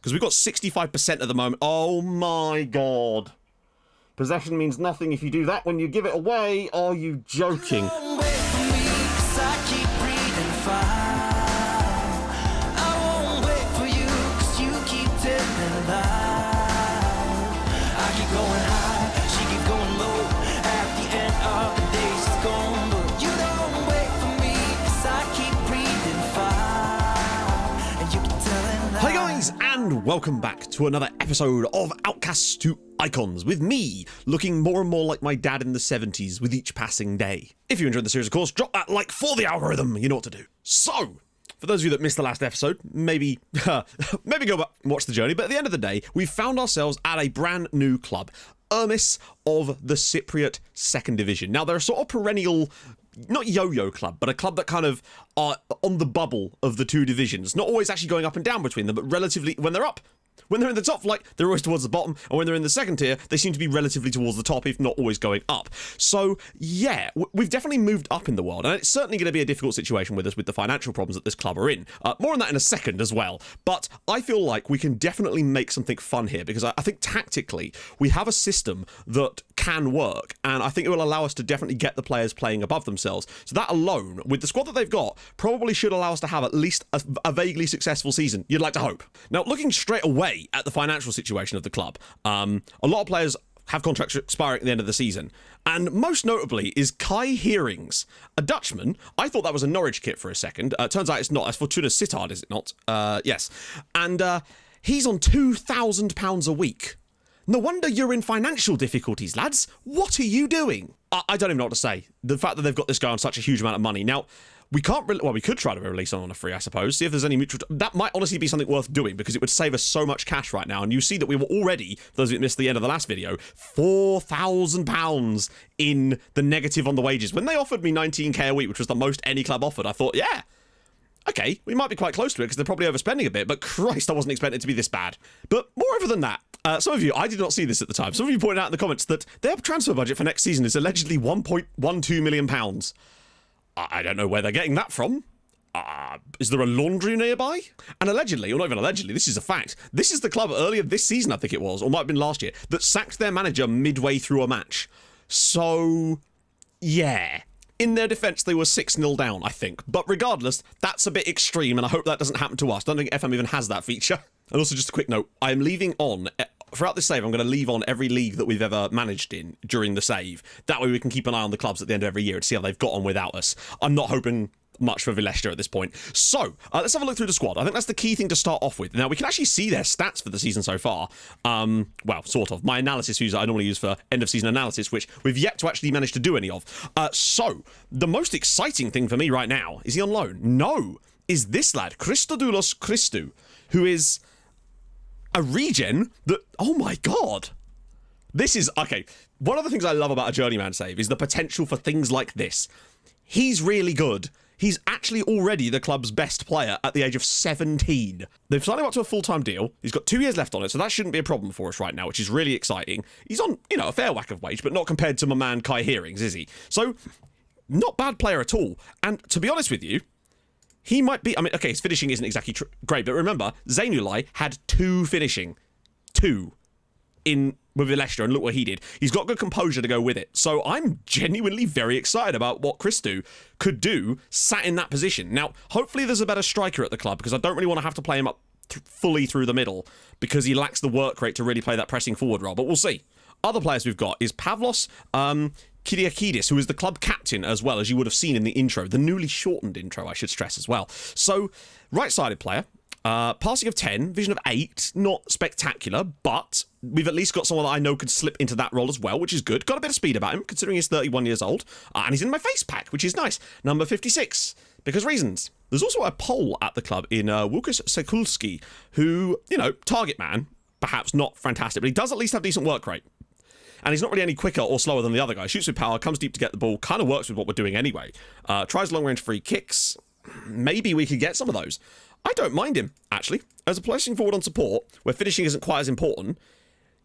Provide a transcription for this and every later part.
because we've got 65% at the moment. Oh my god. Possession means nothing if you do that when you give it away. Are you joking? And welcome back to another episode of Outcasts to Icons, with me looking more and more like my dad in the 70s with each passing day. If you enjoyed the series, of course, drop that like for the algorithm. You know what to do. So, for those of you that missed the last episode, maybe go back and watch the journey. But at the end of the day, we found ourselves at a brand new club, Ermis of the Cypriot Second Division. Now, they're a sort of perennial, not yo-yo club, but a club that kind of are on the bubble of the two divisions. Not always actually going up and down between them, but relatively, when they're up, when they're in the top flight, they're always towards the bottom, and when they're in the second tier, they seem to be relatively towards the top, if not always going up. So, yeah, we've definitely moved up in the world, and it's certainly going to be a difficult situation with us with the financial problems that this club are in. More on that in a second as well, but I feel like we can definitely make something fun here, because I think tactically, we have a system that can work, and I think it will allow us to definitely get the players playing above themselves. So that alone, with the squad that they've got, probably should allow us to have at least a vaguely successful season, you'd like to hope. Now, looking straight away at the financial situation of the club, a lot of players have contracts expiring at the end of the season, and most notably is Kai Heerings, a Dutchman. I thought that was a Norwich kit for a second. Turns out it's not. It's Fortuna Sittard, is it not? Yes. And he's on £2,000 a week. No wonder you're in financial difficulties, lads. What are you doing? I don't even know what to say. The fact that they've got this guy on such a huge amount of money. Now, we can't well, we could try to release on a free, I suppose. See if there's any mutual. That might honestly be something worth doing, because it would save us so much cash right now. And you see that we were already, for those who missed the end of the last video, £4,000 in the negative on the wages. When they offered me 19k a week, which was the most any club offered, I thought, yeah, okay, we might be quite close to it because they're probably overspending a bit, but Christ, I wasn't expecting it to be this bad. But moreover than that, some of you, I did not see this at the time, some of you pointed out in the comments that their transfer budget for next season is allegedly £1.12 million. I don't know where they're getting that from. Is there a laundry nearby? And allegedly, or not even allegedly, this is a fact, this is the club earlier this season, I think it was, or might have been last year, that sacked their manager midway through a match. So, yeah. In their defence, they were 6-0 down, I think. But regardless, that's a bit extreme, and I hope that doesn't happen to us. I don't think FM even has that feature. And also, just a quick note, I am leaving on, throughout this save, I'm going to leave on every league that we've ever managed in during the save. That way we can keep an eye on the clubs at the end of every year to see how they've got on without us. I'm not hoping much for Leicester at this point. So, let's have a look through the squad. I think that's the key thing to start off with. Now, we can actually see their stats for the season so far. Well, sort of. My analysis views I normally use for end-of-season analysis, which we've yet to actually manage to do any of. So, the most exciting thing for me right now, is he on loan? No, is this lad, Christodoulos Christou, who is a regen that, oh my god. This is, okay, one of the things I love about a journeyman save is the potential for things like this. He's really good. He's actually already the club's best player at the age of 17. They've signed him up to a full-time deal. He's got 2 years left on it, so that shouldn't be a problem for us right now, which is really exciting. He's on, you know, a fair whack of wage, but not compared to my man Kai Heerings, is he? So, not bad player at all. And to be honest with you, he might be, I mean, okay, his finishing isn't exactly great, but remember, Zainulai had 2 finishing. 2. With Leicester, and look what he did. He's got good composure to go with it. So I'm genuinely very excited about what Christou could do sat in that position. Now, hopefully there's a better striker at the club, because I don't really want to have to play him up fully through the middle, because he lacks the work rate to really play that pressing forward role, but we'll see. Other players we've got is Pavlos Kyriakidis, who is the club captain as well, as you would have seen in the intro, the newly shortened intro, I should stress as well. So, right-sided player. Passing of 10, vision of 8, not spectacular, but we've at least got someone that I know could slip into that role as well, which is good. Got a bit of speed about him, considering he's 31 years old, and he's in my face pack, which is nice. Number 56, because reasons. There's also a Pole at the club in Łukasz Sekulski, who, you know, target man, perhaps not fantastic, but he does at least have decent work rate. And he's not really any quicker or slower than the other guy. Shoots with power, comes deep to get the ball, kind of works with what we're doing anyway. Tries long-range free kicks. Maybe we could get some of those. I don't mind him, actually. As a placing forward on support, where finishing isn't quite as important,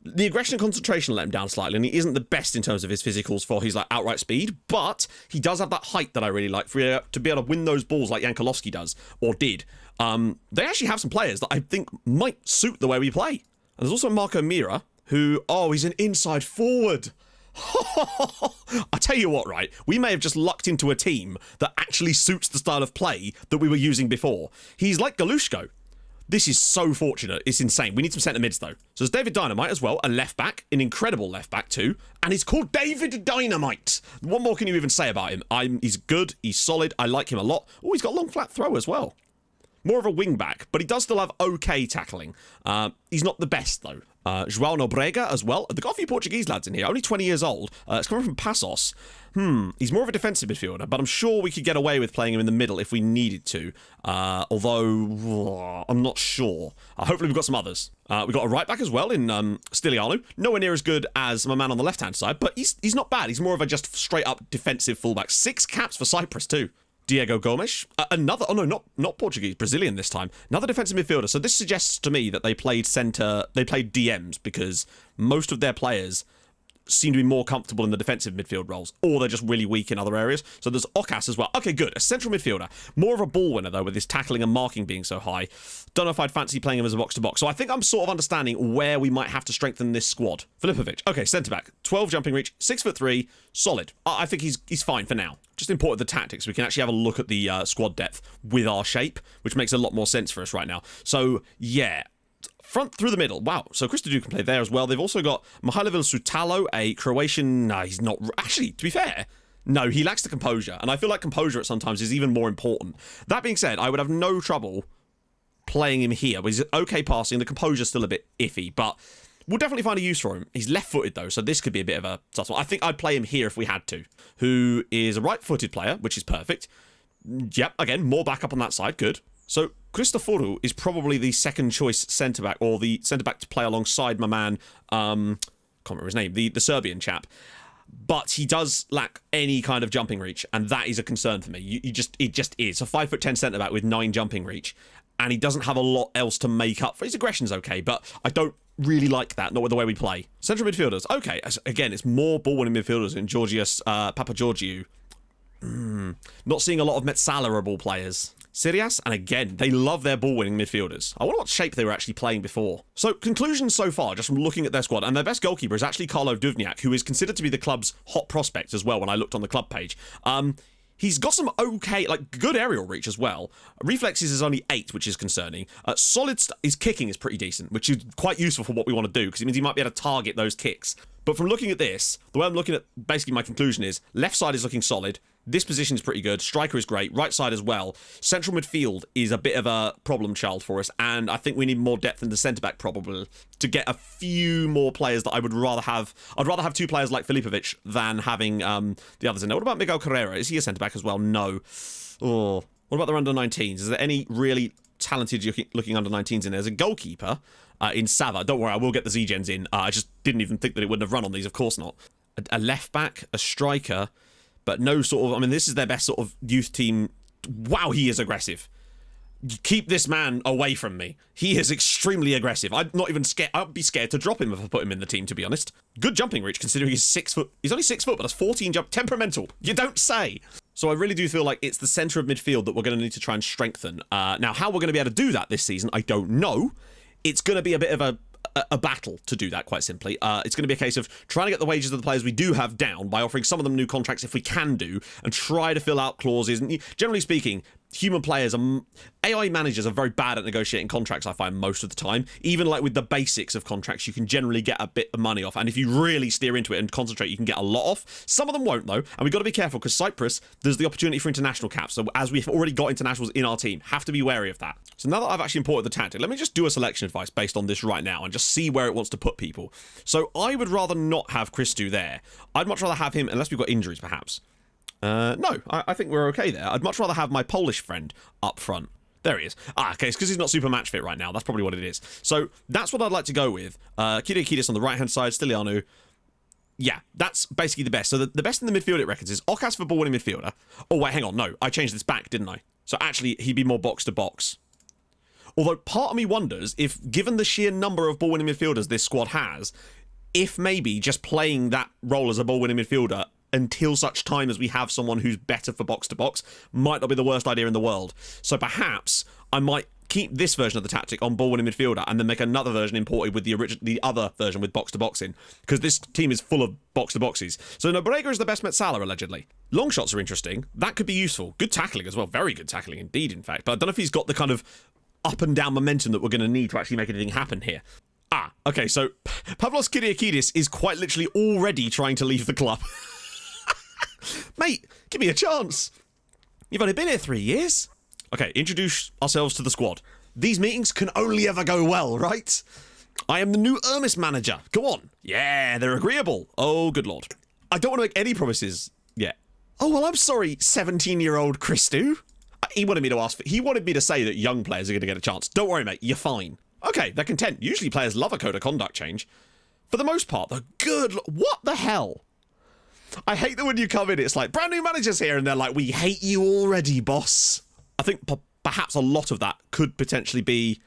the aggression and concentration let him down slightly, and he isn't the best in terms of his physicals for his like outright speed, but he does have that height that I really like for to be able to win those balls like Jankulovski does, or did. They actually have some players that I think might suit the way we play. And there's also Marco Mira, who, he's an inside forward. I tell you what, right? We may have just lucked into a team that actually suits the style of play that we were using before. He's like Galushko. This is so fortunate. It's insane. We need some centre mids, though. So there's David Dynamite as well, a left back, an incredible left back, too. And he's called David Dynamite. What more can you even say about him? He's good. He's solid. I like him a lot. Oh, he's got a long flat throw as well. More of a wing back, but he does still have okay tackling. He's not the best, though. João Nobrega as well. They've got a few Portuguese lads in here, only 20 years old. It's coming from Passos. He's more of a defensive midfielder, but I'm sure we could get away with playing him in the middle if we needed to. Although, I'm not sure. Hopefully we've got some others. We've got a right back as well in Stiliano. Nowhere near as good as my man on the left-hand side, but he's not bad. He's more of a just straight-up defensive fullback. 6 caps for Cyprus, too. Diego Gomes, another, not Portuguese, Brazilian this time, another defensive midfielder. So this suggests to me that they played DMs because most of their players seem to be more comfortable in the defensive midfield roles, or they're just really weak in other areas. So there's Outcasts as well. Okay, good. A central midfielder. More of a ball winner, though, with his tackling and marking being so high. Don't know if I'd fancy playing him as a box-to-box. So I think I'm sort of understanding where we might have to strengthen this squad. Filipovic. Okay, centre-back. 12 jumping reach, 6'3", solid. I think he's fine for now. Just imported the tactics. We can actually have a look at the squad depth with our shape, which makes a lot more sense for us right now. So, yeah. Front through the middle. Wow. So Christodoulou can play there as well. They've also got Mihailovic Sutalo, a Croatian. No, he's not. Actually, to be fair, no, he lacks the composure. And I feel like composure at sometimes is even more important. That being said, I would have no trouble playing him here. He's okay passing. The composure's still a bit iffy, but we'll definitely find a use for him. He's left-footed, though, so this could be a bit of a tough one. I think I'd play him here if we had to. Who is a right-footed player, which is perfect. Yep, again, more backup on that side. Good. So Christoforu is probably the second choice centre-back, or the centre-back to play alongside my man, can't remember his name, the Serbian chap. But he does lack any kind of jumping reach, and that is a concern for me. It just is. A 5'10" centre-back with 9 jumping reach, and he doesn't have a lot else to make up for. His aggression's okay, but I don't really like that, not with the way we play. Central midfielders, okay. Again, it's more ball-winning midfielders in Georgios Papageorgiou. Not seeing a lot of Metsalerable players. Sirias, and again, they love their ball-winning midfielders. I wonder what shape they were actually playing before. So, conclusions so far, just from looking at their squad, and their best goalkeeper is actually Karlo Duvniak, who is considered to be the club's hot prospect as well when I looked on the club page. He's got some okay, good aerial reach as well. Reflexes is only 8, which is concerning. His kicking is pretty decent, which is quite useful for what we want to do, because it means he might be able to target those kicks. But from looking at this, the way I'm looking at, basically my conclusion is, left side is looking solid, this position is pretty good, striker is great, right side as well. Central midfield is a bit of a problem child for us, and I think we need more depth in the centre-back probably to get a few more players that I would rather have. I'd rather have 2 players like Filipovic than having the others in there. What about Miguel Carrera? Is he a centre-back as well? No. Oh. What about the under-19s? Is there any really talented looking under-19s in there? There's a goalkeeper in Sava. Don't worry, I will get the Z-Gens in. I just didn't even think that it wouldn't have run on these. Of course not. A left-back, a striker, but no sort of... I mean, this is their best sort of youth team. Wow, he is aggressive. Keep this man away from me. He is extremely aggressive. I'm not even scared. I'd be scared to drop him if I put him in the team, to be honest. Good jumping reach, considering he's 6 foot. He's only 6 foot, but that's 14 jump. Temperamental. You don't say. So I really do feel like it's the centre of midfield that we're going to need to try and strengthen. Now, how we're going to be able to do that this season, I don't know. It's going to be a bit of a battle to do that, quite simply. It's going to be a case of trying to get the wages of the players we do have down by offering some of them new contracts if we can do, and try to fill out clauses. And generally speaking, human players AI managers are very bad at negotiating contracts, I find, most of the time. Even like with the basics of contracts, you can generally get a bit of money off, and if you really steer into it and concentrate, you can get a lot off. Some of them won't, though, and we've got to be careful, because Cyprus, there's the opportunity for international caps, so as we've already got internationals in our team, have to be wary of that. So now that I've actually imported the tactic, let me just do a selection advice based on this right now, and just see where it wants to put people. So I would rather not have Christou there. I'd much rather have him, unless we've got injuries, perhaps. No, I think we're okay there. I'd much rather have my Polish friend up front. There he is. Okay, it's because he's not super match fit right now. That's probably what it is. So that's what I'd like to go with. Kyriakidis on the right-hand side, Stiliano. Yeah, that's basically the best. So the best in the midfield, it reckons, is Outcasts for ball-winning midfielder. Oh, wait, hang on. No, I changed this back, didn't I? So actually, he'd be more box-to-box. Although part of me wonders if, given the sheer number of ball-winning midfielders this squad has, if maybe just playing that role as a ball-winning midfielder until such time as we have someone who's better for box-to-box might not be the worst idea in the world. So perhaps I might keep this version of the tactic on ball-winning midfielder and then make another version imported with the other version with box-to-box in, because this team is full of box-to-boxes. So Nobrega is the best Met Salah, allegedly. Long shots are interesting. That could be useful. Good tackling as well. Very good tackling indeed, in fact. But I don't know if he's got the kind of up and down momentum that we're going to need to actually make anything happen here. Okay, so Pavlos Kyriakidis is quite literally already trying to leave the club. Mate, give me a chance. You've only been here 3 years. Okay, introduce ourselves to the squad. These meetings can only ever go well, right? I am the new Ermis manager. Go on. Yeah, they're agreeable. Oh, good lord. I don't want to make any promises yet. Oh, well, I'm sorry, 17-year-old Christou. He wanted me to say that young players are going to get a chance. Don't worry, mate. You're fine. Okay, they're content. Usually players love a code of conduct change. For the most part, they're good. What the hell? I hate that when you come in, it's like, brand new managers here, and they're like, we hate you already, boss. I think perhaps a lot of that could potentially be...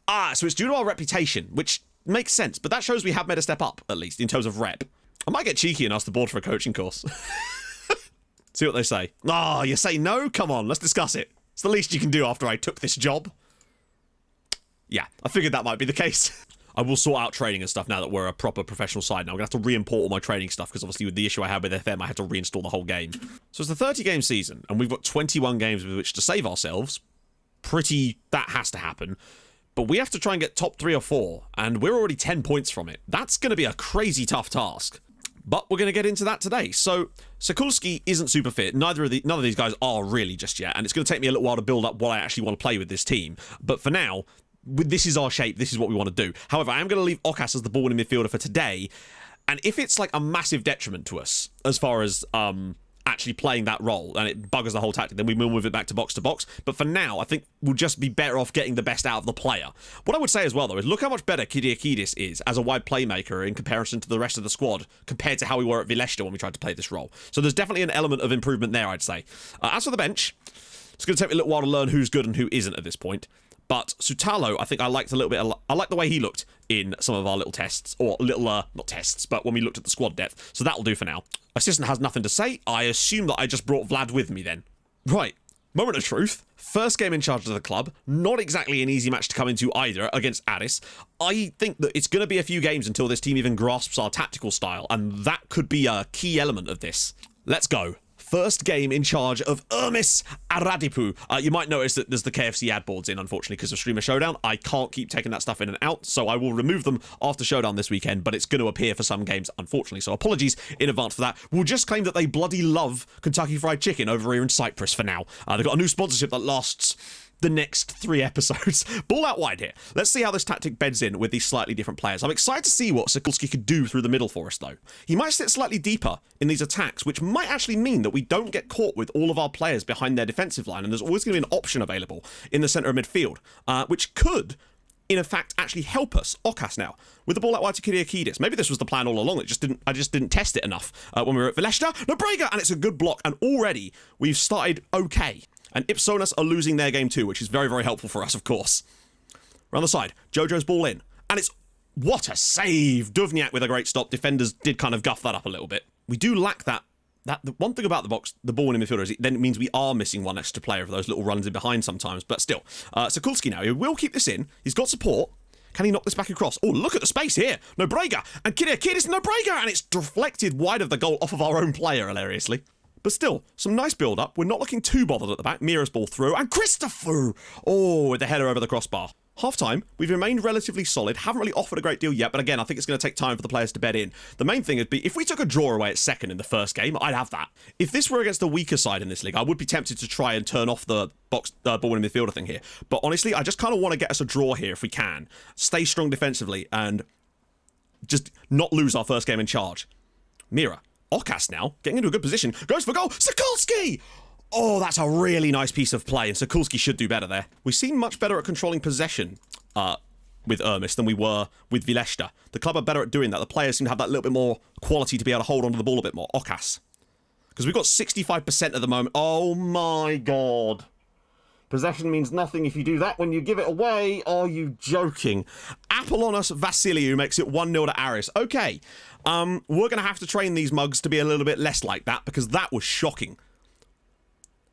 so it's due to our reputation, which makes sense, but that shows we have made a step up, at least, in terms of rep. I might get cheeky and ask the board for a coaching course. See what they say. You say no? Come on, let's discuss it. It's the least you can do after I took this job. Yeah, I figured that might be the case. I will sort out training and stuff now that we're a proper professional side. Now I'm going to have to re-import all my training stuff because obviously with the issue I had with FM, I had to reinstall the whole game. So it's the 30-game season, and we've got 21 games with which to save ourselves. That has to happen. But we have to try and get top 3 or 4, and we're already 10 points from it. That's going to be a crazy tough task. But we're going to get into that today. So Sokulski isn't super fit. None of these guys are really just yet, and it's going to take me a little while to build up what I actually want to play with this team. But for now, this is our shape. This is what we want to do. However, I am going to leave Outcasts as the ball-winning midfielder for today. And if it's like a massive detriment to us as far as actually playing that role and it buggers the whole tactic, then we will move it back to box. But for now, I think we'll just be better off getting the best out of the player. What I would say as well, though, is look how much better Kyriakidis is as a wide playmaker in comparison to the rest of the squad compared to how we were at Vileshta when we tried to play this role. So there's definitely an element of improvement there, I'd say. As for the bench, it's going to take me a little while to learn who's good and who isn't at this point. But Sutalo, I think I liked a little bit. I like the way he looked in some of our little tests, or little, not tests, but when we looked at the squad depth. So that'll do for now. Assistant has nothing to say. I assume that I just brought Vlad with me then. Right, moment of truth. First game in charge of the club. Not exactly an easy match to come into either against Aris. I think that it's going to be a few games until this team even grasps our tactical style, and that could be a key element of this. Let's go. First game in charge of Ermis Aradippou. You might notice that there's the KFC ad boards in, unfortunately, because of Streamer Showdown. I can't keep taking that stuff in and out, so I will remove them after Showdown this weekend, but it's going to appear for some games, unfortunately, so apologies in advance for that. We'll just claim that they bloody love Kentucky Fried Chicken over here in Cyprus for now. They've got a new sponsorship that lasts the next 3 episodes. Ball out wide here. Let's see how this tactic beds in with these slightly different players. I'm excited to see what Sokulski could do through the middle for us, though. He might sit slightly deeper in these attacks, which might actually mean that we don't get caught with all of our players behind their defensive line, and there's always going to be an option available in the centre of midfield, which could, in fact, actually help us. Outcasts now, with the ball out wide to Kyriakidis. Maybe this was the plan all along. I just didn't test it enough when we were at Vileshta. Nobrega, and it's a good block, and already we've started okay. And Ipsonas are losing their game too, which is very, very helpful for us, of course. Around the side, Jojo's ball in. And it's... What a save! Duvniak with a great stop. Defenders did kind of guff that up a little bit. We do lack that. The one thing about the ball in midfielder is it then means we are missing one extra player for those little runs in behind sometimes. But still, Sokulski now, he will keep this in. He's got support. Can he knock this back across? Oh, look at the space here. Nobrega. And Kyriakidis and Nobrega. And it's deflected wide of the goal off of our own player, hilariously. But still, some nice build-up. We're not looking too bothered at the back. Mira's ball through. And Christopher! Oh, with the header over the crossbar. Half-time, we've remained relatively solid. Haven't really offered a great deal yet. But again, I think it's going to take time for the players to bed in. The main thing would be, if we took a draw away at second in the first game, I'd have that. If this were against the weaker side in this league, I would be tempted to try and turn off the ball-winning midfielder thing here. But honestly, I just kind of want to get us a draw here if we can. Stay strong defensively and just not lose our first game in charge. Mira. Outcasts now, getting into a good position, goes for goal, Sokulski! Oh, that's a really nice piece of play, and Sokulski should do better there. We seem much better at controlling possession with Ermis than we were with Vileshta. The club are better at doing that. The players seem to have that little bit more quality to be able to hold onto the ball a bit more. Outcasts. Because we've got 65% at the moment. Oh my god. Possession means nothing if you do that when you give it away. Are you joking? Apollonius Vasiliou makes it 1-0 to Aris. Okay, we're going to have to train these mugs to be a little bit less like that, because that was shocking.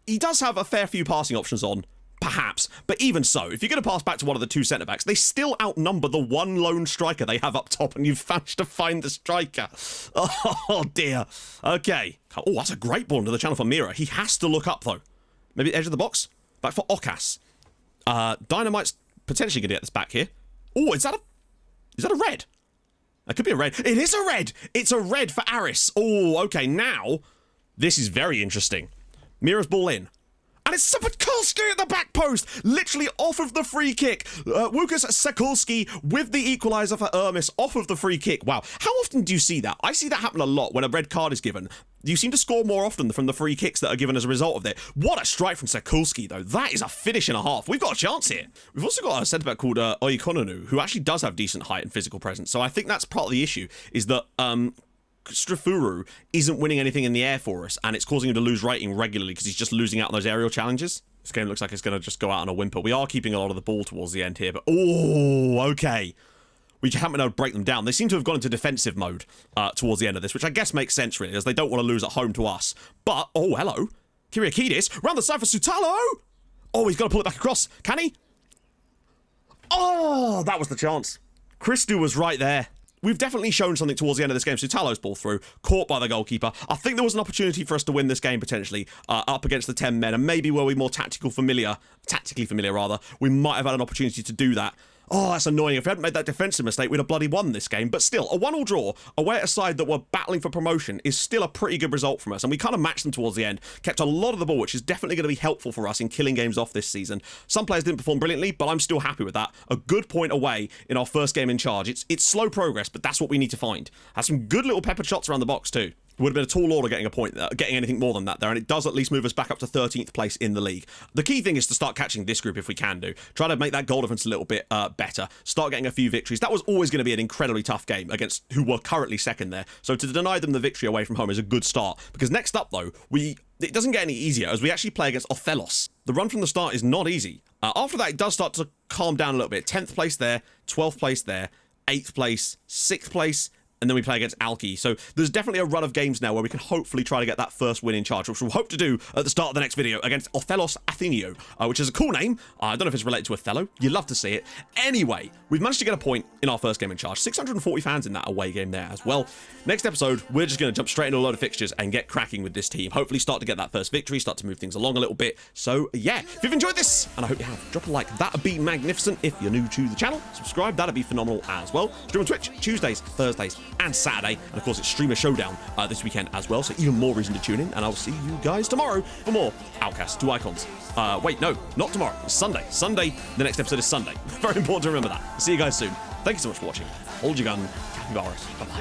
He does have a fair few passing options on, perhaps, but even so, if you're going to pass back to one of the two centre-backs, they still outnumber the one lone striker they have up top, and you've managed to find the striker. Oh, dear. Okay. Oh, that's a great ball into the channel for Mira. He has to look up, though. Maybe edge of the box? Back for Outcasts. Dynamite's potentially going to get this back here. Oh, is that a red? That could be a red. It is a red! It's a red for Aris. Oh, okay, now, this is very interesting. Mira's ball in. And it's Sabakulski at the back post, literally off of the free kick. Łukasz Sakulski with the equaliser for Ermis off of the free kick. Wow, how often do you see that? I see that happen a lot when a red card is given. You seem to score more often from the free kicks that are given as a result of it. What a strike from Sakulski, though. That is a finish and a half. We've got a chance here. We've also got a centre-back called Oikononu, who actually does have decent height and physical presence. So I think that's part of the issue, is that Strafuru isn't winning anything in the air for us, and it's causing him to lose rating regularly because he's just losing out on those aerial challenges. This game looks like it's going to just go out on a whimper. We are keeping a lot of the ball towards the end here, but oh, okay. We haven't been able to break them down. They seem to have gone into defensive mode towards the end of this, which I guess makes sense, really, as they don't want to lose at home to us. But, oh, hello. Kyriakidis, round the side for Sutalo. Oh, he's got to pull it back across. Can he? Oh, that was the chance. Christou was right there. We've definitely shown something towards the end of this game. Sutalo's ball through, caught by the goalkeeper. I think there was an opportunity for us to win this game, potentially, up against the 10 men, and maybe were we more tactically familiar, we might have had an opportunity to do that. Oh, that's annoying. If we hadn't made that defensive mistake, we'd have bloody won this game. But still, a 1-1 draw, away at a side that were battling for promotion, is still a pretty good result from us. And we kind of matched them towards the end, kept a lot of the ball, which is definitely going to be helpful for us in killing games off this season. Some players didn't perform brilliantly, but I'm still happy with that. A good point away in our first game in charge. It's slow progress, but that's what we need to find. Has some good little peppered shots around the box too. Would have been a tall order getting a point there, getting anything more than that there, and it does at least move us back up to 13th place in the league. The key thing is to start catching this group if we can do. Try to make that goal difference a little bit better. Start getting a few victories. That was always going to be an incredibly tough game against who were currently second there. So to deny them the victory away from home is a good start. Because next up, though, it doesn't get any easier as we actually play against Othellos. The run from the start is not easy. After that, it does start to calm down a little bit. 10th place there, 12th place there, 8th place, 6th place, and then we play against Alki. So there's definitely a run of games now where we can hopefully try to get that first win in charge, which we'll hope to do at the start of the next video against Othellos Athenio, which is a cool name. I don't know if it's related to Othello. You'd love to see it. Anyway, we've managed to get a point in our first game in charge. 640 fans in that away game there as well. Next episode, we're just going to jump straight into a load of fixtures and get cracking with this team. Hopefully start to get that first victory, start to move things along a little bit. So yeah, if you've enjoyed this, and I hope you have, drop a like. That'd be magnificent. If you're new to the channel, subscribe. That'd be phenomenal as well. Stream on Twitch Tuesdays, Thursdays, and Saturday. And of course, it's Streamer Showdown this weekend as well, so even more reason to tune in. And I'll see you guys tomorrow for more Outcasts 2 Icons. Wait, no, not tomorrow. It's Sunday. Sunday, the next episode is Sunday. Very important to remember that. See you guys soon. Thank you so much for watching. Hold your gun. Capybaras. Bye-bye.